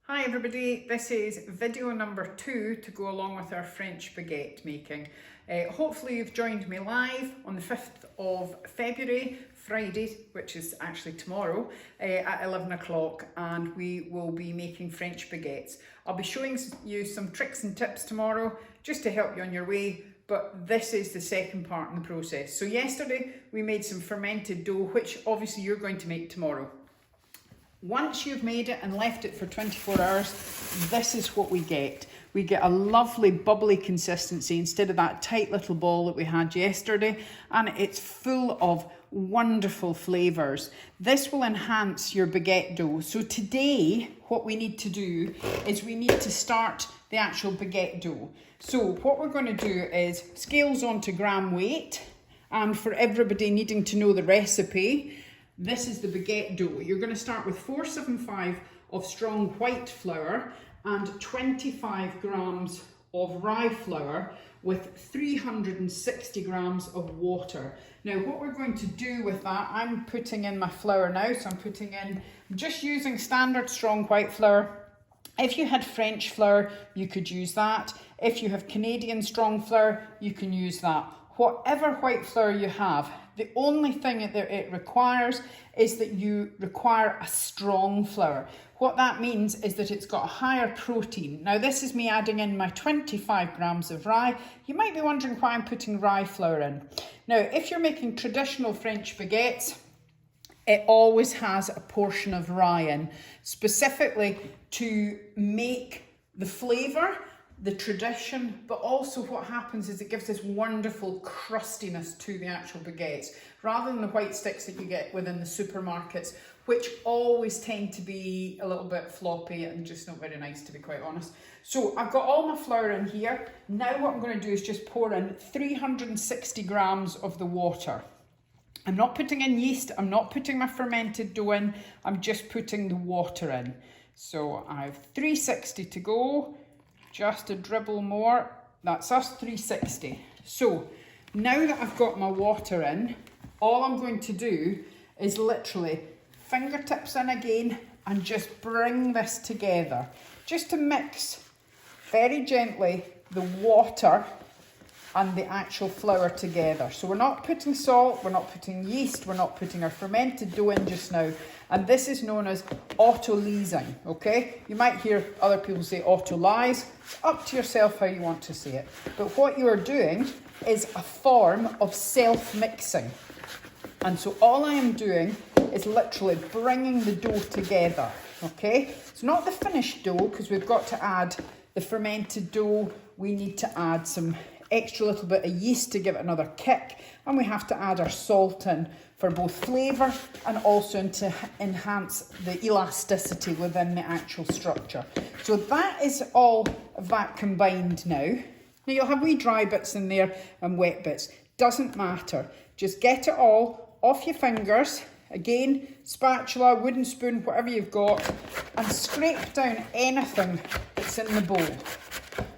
Hi everybody, this is video number 2 to go along with our French baguette making. Hopefully you've joined me live on the 5th of February, Friday, which is actually tomorrow, at 11 o'clock, and we will be making French baguettes. I'll be showing you some tricks and tips tomorrow just to help you on your way, but this is the second part in the process. So yesterday we made some fermented dough, which obviously you're going to make tomorrow. Once you've made it and left it for 24 hours, this is what we get. We get a lovely bubbly consistency instead of that tight little ball that we had yesterday, and it's full of wonderful flavours. This will enhance your baguette dough. So today, what we need to do is we need to start the actual baguette dough. So what we're going to do is scales onto gram weight, and for everybody needing to know the recipe, this is the baguette dough. You're going to start with 475 of strong white flour and 25 grams of rye flour with 360 grams of water. Now what we're going to do with that, I'm putting in my flour now, so I'm just using standard strong white flour. If you had French flour, you could use that. If you have Canadian strong flour, you can use that. Whatever white flour you have, the only thing that it requires is that you require a strong flour. What that means is that it's got a higher protein. Now this is me adding in my 25 grams of rye. You might be wondering why I'm putting rye flour in. Now if you're making traditional French baguettes, it always has a portion of rye in, specifically to make the flavour, the tradition, but also what happens is it gives this wonderful crustiness to the actual baguettes, rather than the white sticks that you get within the supermarkets, which always tend to be a little bit floppy and just not very nice, to be quite honest. So I've got all my flour in here. Now what I'm going to do is just pour in 360 grams of the water. I'm not putting in yeast, I'm not putting my fermented dough in, I'm just putting the water in. So I have 360 to go. Just a dribble more, that's us, 360. So now that I've got my water in, all I'm going to do is literally fingertips in again and just bring this together. Just to mix very gently the water and the actual flour together. So we're not putting salt, we're not putting yeast, we're not putting our fermented dough in just now. And this is known as auto-leasing, okay? You might hear other people say auto-lyse. It's up to yourself how you want to say it. But what you are doing is a form of self-mixing. And so all I am doing is literally bringing the dough together, okay? It's not the finished dough, because we've got to add the fermented dough. We need to add some extra little bit of yeast to give it another kick, and we have to add our salt in for both flavour and also to enhance the elasticity within the actual structure. So that is all of that combined now. Now you'll have wee dry bits in there and wet bits, doesn't matter. Just get it all off your fingers, again, spatula, wooden spoon, whatever you've got, and scrape down anything that's in the bowl,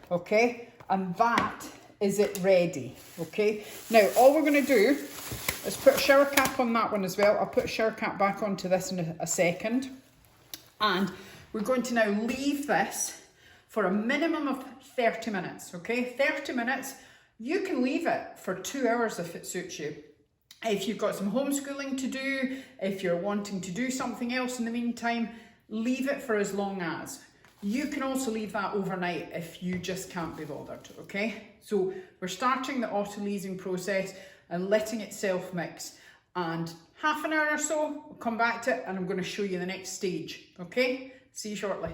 okay? And that is it ready, okay? Now, all we're going to do is put a shower cap on that one as well. I'll put a shower cap back onto this in a second. And we're going to now leave this for a minimum of 30 minutes, okay? 30 minutes. You can leave it for 2 hours if it suits you. If you've got some homeschooling to do, if you're wanting to do something else in the meantime, leave it for as long as. You can also leave that overnight if you just can't be bothered, okay? So we're starting the auto-leasing process and letting it self-mix. And half an hour or so, we'll come back to it and I'm going to show you the next stage, okay? See you shortly.